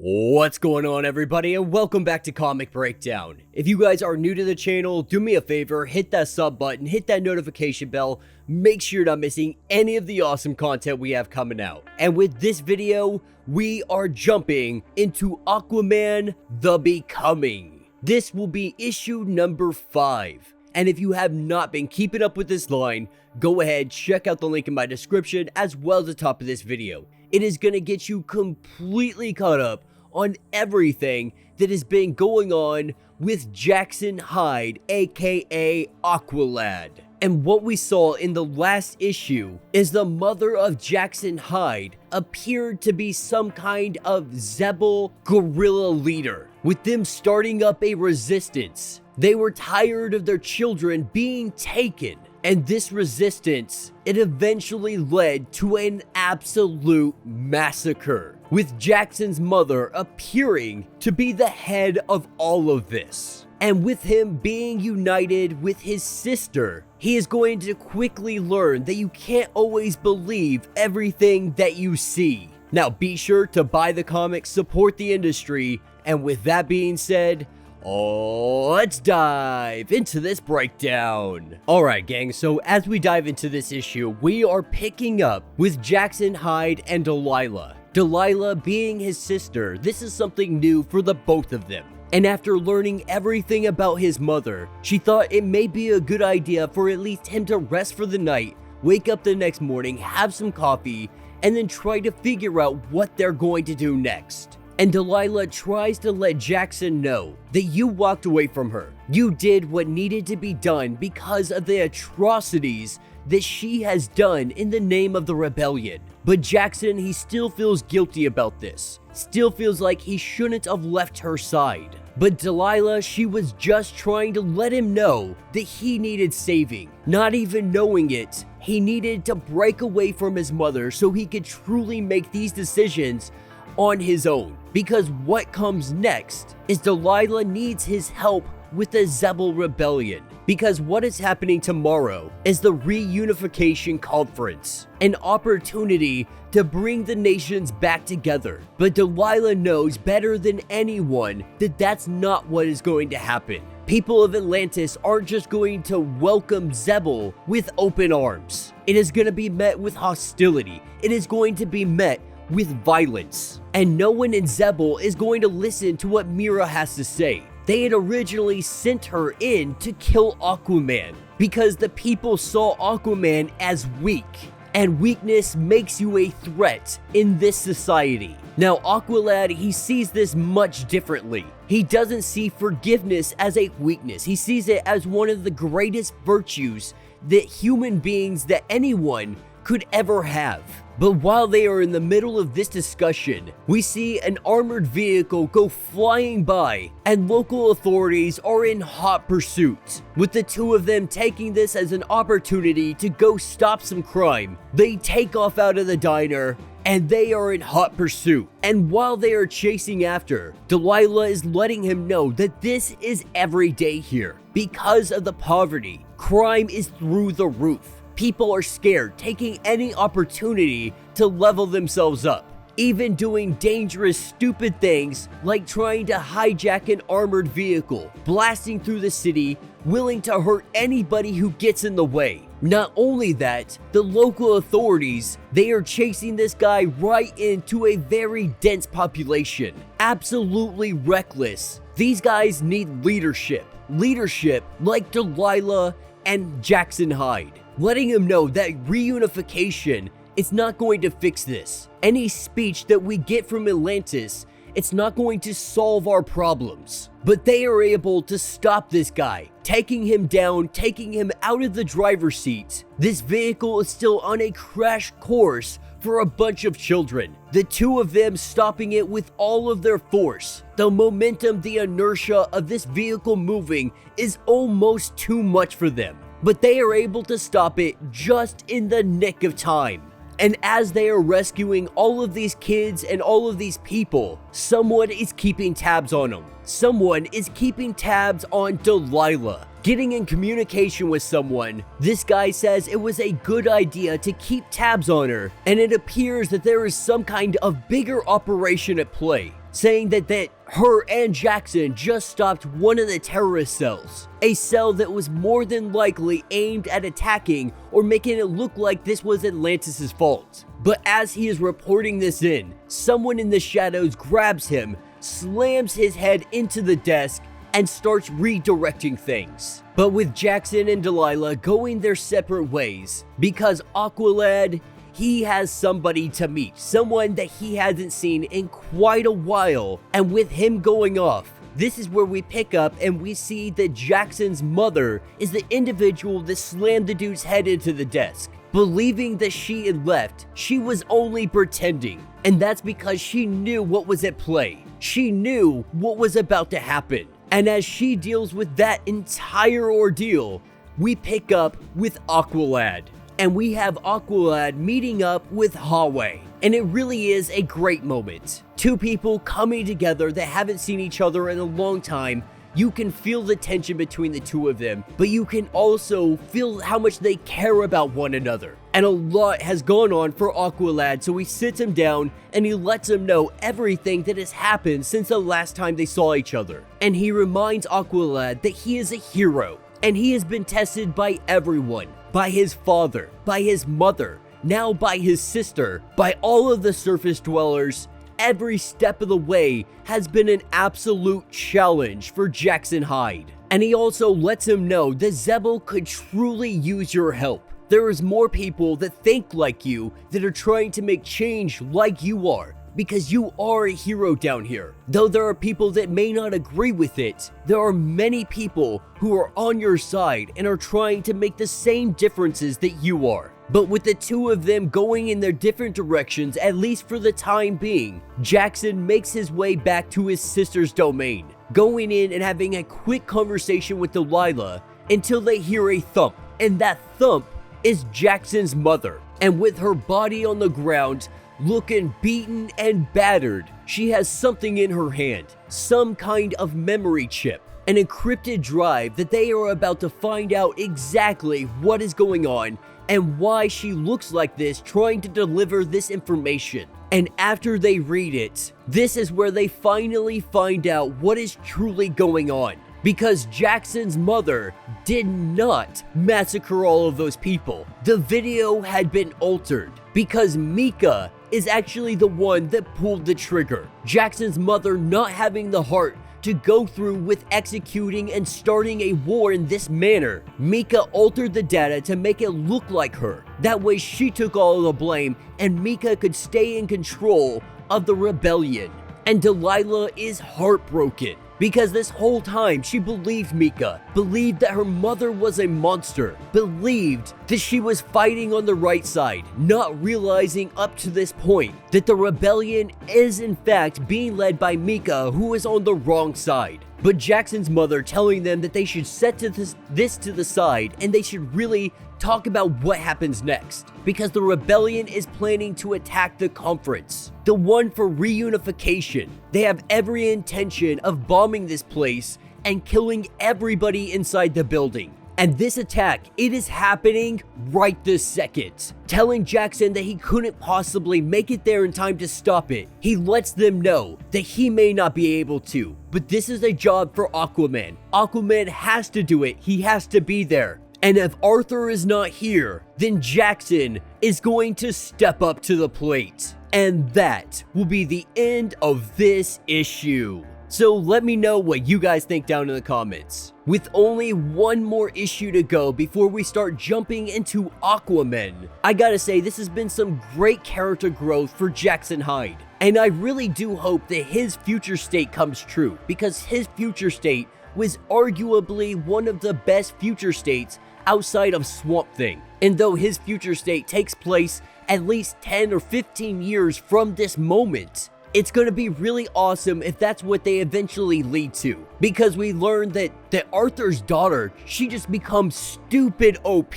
What's going on, everybody, and welcome back to Comic Breakdown. If you guys are new to the channel, do me a favor, hit that sub button, hit that notification bell, make sure you're not missing any of the awesome content we have coming out. And with this video, we are jumping into Aquaman: The Becoming. This will be issue number 5. And if you have not been keeping up with this line, go ahead, check out the link in my description as well as the top of this video. It is going to get you completely caught up on everything that has been going on with Jackson Hyde, aka Aqualad. And what we saw in the last issue is the mother of Jackson Hyde appeared to be some kind of Xebel guerrilla leader, with them starting up a resistance. They were tired of their children being taken, and this resistance, it eventually led to an absolute massacre, with Jackson's mother appearing to be the head of all of this. And with him being united with his sister, he is going to quickly learn that you can't always believe everything that you see. Now be sure to buy the comics, support the industry, and with that being said, let's dive into this breakdown. Alright gang, so as we dive into this issue, we are picking up with Jackson Hyde and Delilah. Delilah being his sister, this is something new for the both of them. And after learning everything about his mother, she thought it may be a good idea for at least him to rest for the night, wake up the next morning, have some coffee, and then try to figure out what they're going to do next. And Delilah tries to let Jackson know that you walked away from her. You did what needed to be done because of the atrocities that she has done in the name of the rebellion. But Jackson, he still feels guilty about this. Still feels like he shouldn't have left her side. But Delilah, she was just trying to let him know that he needed saving. Not even knowing it, he needed to break away from his mother so he could truly make these decisions on his own. Because what comes next is Delilah needs his help with the Xebel rebellion. Because what is happening tomorrow is the reunification conference, an opportunity to bring the nations back together. But Delilah knows better than anyone that that's not what is going to happen. People of Atlantis aren't just going to welcome Xebel with open arms. It is going to be met with hostility. It is going to be met with violence. And no one in Xebel is going to listen to what Mira has to say. They had originally sent her in to kill Aquaman because the people saw Aquaman as weak, and weakness makes you a threat in this society. Now Aqualad, he sees this much differently. He doesn't see forgiveness as a weakness. He sees it as one of the greatest virtues that human beings, that anyone could ever have. But while they are in the middle of this discussion, we see an armored vehicle go flying by, and local authorities are in hot pursuit. With the two of them taking this as an opportunity to go stop some crime, they take off out of the diner, and they are in hot pursuit. And while they are chasing after, Delilah is letting him know that this is every day here. Because of the poverty, crime is through the roof. People are scared, taking any opportunity to level themselves up. Even doing dangerous, stupid things like trying to hijack an armored vehicle, blasting through the city, willing to hurt anybody who gets in the way. Not only that, the local authorities, they are chasing this guy right into a very dense population. Absolutely reckless. These guys need leadership. Leadership like Delilah and Jackson Hyde. Letting him know that reunification, it's not going to fix this. Any speech that we get from Atlantis, it's not going to solve our problems. But they are able to stop this guy, taking him down, taking him out of the driver's seat. This vehicle is still on a crash course for a bunch of children. The two of them stopping it with all of their force. The momentum, the inertia of this vehicle moving is almost too much for them. But they are able to stop it just in the nick of time. And as they are rescuing all of these kids and all of these people, someone is keeping tabs on them. Someone is keeping tabs on Delilah. Getting in communication with someone, this guy says it was a good idea to keep tabs on her, and it appears that there is some kind of bigger operation at play. saying that her and Jackson just stopped one of the terrorist cells, a cell that was more than likely aimed at attacking or making it look like this was Atlantis' fault. But as he is reporting this in, someone in the shadows grabs him, slams his head into the desk, and starts redirecting things. But with Jackson and Delilah going their separate ways, because Aqualad, he has somebody to meet, someone that he hasn't seen in quite a while, and with him going off, this is where we pick up and we see that Jackson's mother is the individual that slammed the dude's head into the desk. Believing that she had left, she was only pretending, and that's because she knew what was at play. She knew what was about to happen. And as she deals with that entire ordeal, we pick up with Aqualad. And we have Aqualad meeting up with Hyde. And it really is a great moment. Two people coming together that haven't seen each other in a long time. You can feel the tension between the two of them, but you can also feel how much they care about one another. And a lot has gone on for Aqualad, so he sits him down and he lets him know everything that has happened since the last time they saw each other. And he reminds Aqualad that he is a hero, and he has been tested by everyone, by his father, by his mother, now by his sister, by all of the surface dwellers. Every step of the way has been an absolute challenge for Jackson Hyde. And he also lets him know that Xebel could truly use your help. There is more people that think like you, that are trying to make change like you are, because you are a hero down here. Though there are people that may not agree with it, there are many people who are on your side and are trying to make the same differences that you are. But with the two of them going in their different directions, at least for the time being, Jackson makes his way back to his sister's domain, going in and having a quick conversation with Delilah until they hear a thump, and that thump is Jackson's mother. And with her body on the ground, looking beaten and battered, she has something in her hand, some kind of memory chip, an encrypted drive that they are about to find out exactly what is going on and why she looks like this, trying to deliver this information. And after they read it, this is where they finally find out what is truly going on. Because Jackson's mother did not massacre all of those people. The video had been altered because Mika is actually the one that pulled the trigger. Jackson's mother not having the heart to go through with executing and starting a war in this manner. Mika altered the data to make it look like her. That way she took all of the blame and Mika could stay in control of the rebellion. And Delilah is heartbroken because this whole time she believed Mika, believed that her mother was a monster, believed that she was fighting on the right side, not realizing up to this point that the rebellion is in fact being led by Mika, who is on the wrong side. But Jackson's mother telling them that they should set this to the side and they should really talk about what happens next, because the rebellion is planning to attack the conference, the one for reunification. They have every intention of bombing this place and killing everybody inside the building. And this attack, it is happening right this second. Telling Jackson that he couldn't possibly make it there in time to stop it. He lets them know that he may not be able to, but this is a job for Aquaman. Aquaman has to do it. He has to be there. And if Arthur is not here, then Jackson is going to step up to the plate. And that will be the end of this issue. So let me know what you guys think down in the comments. With only one more issue to go before we start jumping into Aquaman, I gotta say this has been some great character growth for Jackson Hyde. And I really do hope that his future state comes true, because his future state was arguably one of the best future states outside of Swamp Thing. And though his future state takes place at least 10 or 15 years from this moment, it's going to be really awesome if that's what they eventually lead to. Because we learned that Arthur's daughter, she just becomes stupid OP.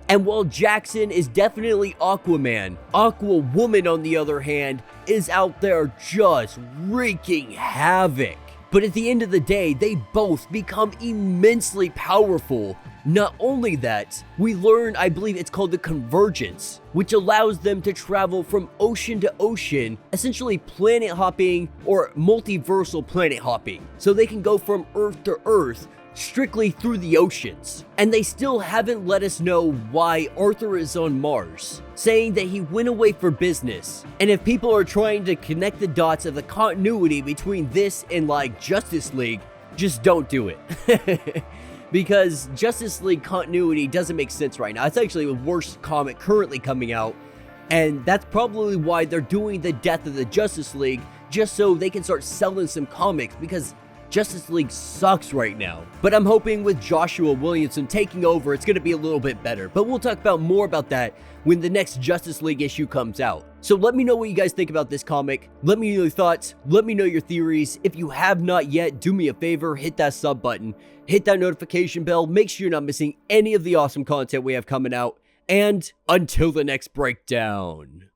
And while Jackson is definitely Aquaman, Aquawoman on the other hand is out there just wreaking havoc. But at the end of the day, they both become immensely powerful Not only that, we learn, I believe it's called the convergence, which allows them to travel from ocean to ocean, essentially planet hopping or multiversal planet hopping. So they can go from Earth to Earth strictly through the oceans. And they still haven't let us know why Arthur is on Mars, saying that he went away for business. And if people are trying to connect the dots of the continuity between this and like Justice League, just don't do it. Because Justice League continuity doesn't make sense right now. It's actually the worst comic currently coming out, and that's probably why they're doing the death of the Justice League, just so they can start selling some comics, because Justice League sucks right now. But I'm hoping with Joshua Williamson taking over, it's going to be a little bit better. But we'll talk about more about that when the next Justice League issue comes out. So let me know what you guys think about this comic. Let me know your thoughts. Let me know your theories. If you have not yet, do me a favor, hit that sub button, hit that notification bell. Make sure you're not missing any of the awesome content we have coming out. And until the next breakdown.